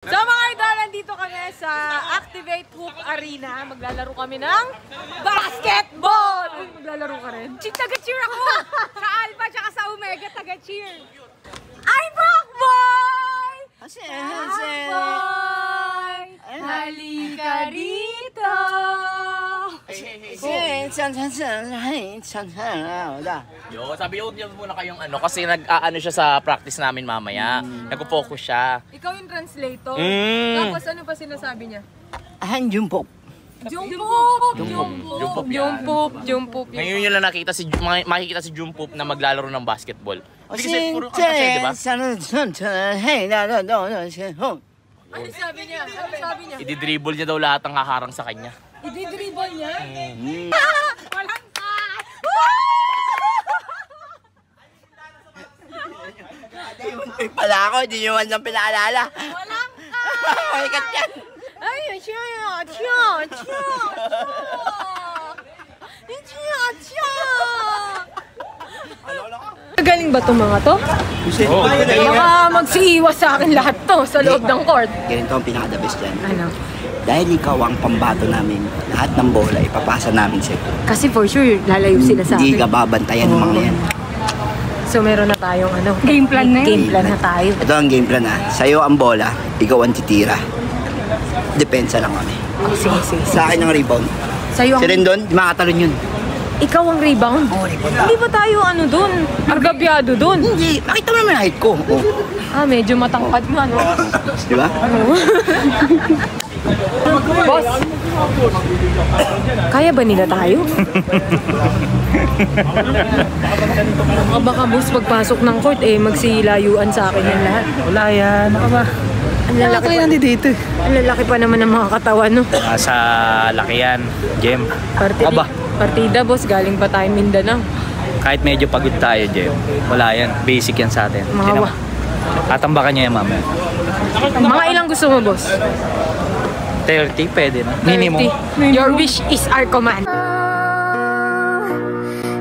So mga idol, nandito kami sa Activate Hoop Arena. Maglalaro kami ng basketball! Uy, maglalaro ka rin? Taga-cheer ako! Sa Alpha tsaka sa Omega, taga-cheer! Ay, Brockboy! Brockboy! Halika rito! Yo, sabi ko muna kayong ano kasi nag-aano siya sa practice namin mamaya. Nagpo-focus siya. Ikaw yung translator. Tapos ano pa sinasabi niya? Jumpop. Jumpop. Ngayon yun lang makikita si Jumpop na maglalaro ng basketball. Hindi kasi puro kanta siya, di ba? Ano sabi niya? I-dribble niya daw lahat ang haharang sa kanya. I-dribble niya? Walang cut! Pala ako, hindi nyo man lang pinaalala. Walang cut! Ay, kat yan. Ay, Galing ba itong mga to? Baka magsiiwas sa akin lahat to sa loob ng court. Ganito ang pinaka-the best dyan. Ano? Dahil ikaw ang pambato namin, lahat ng bola ipapasa namin sa'yo. Kasi for sure, lalayo sila sa Hindi akin. ka babantayan ng mga yan. So meron na tayong ano, game plan na yun. Game plan na tayo. Ito ang game plan ha. Sa'yo ang bola, ikaw ang titira. Depensa lang kami. Oh, sige. Sa akin ang rebound. Sa'yo ang... Si Rendon, di makatalon yun. Ikaw ang rebound? Hindi ba tayo ano dun? Argabyado dun? Hindi, makita mo naman height ko. Oh. Ah, medyo matangkad nga, no? Di ba? Boss, kaya ba nila tayo? Baka boss, pagpasok ng court, magsilayuan sa akin yan lahat. Wala yan, ano ba? Ang lalaki pa dito. Ang lalaki pa naman ng mga katawan, no? Sa laki yan, Jem. Partida, boss, galing pa tayo Mindanao. Kahit medyo pagod tayo, Jem. Wala yan, basic yan sa atin. Tatambakan niya yan, mamaya. Mga ilang gusto mo, boss? 30, pwede na. Minimum. 30. Your wish is our command.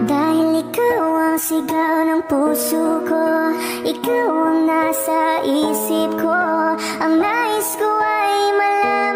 Dahil ikaw ang sigaw ng puso ko, ikaw ang nasa isip ko, ang nais ko ay malaman.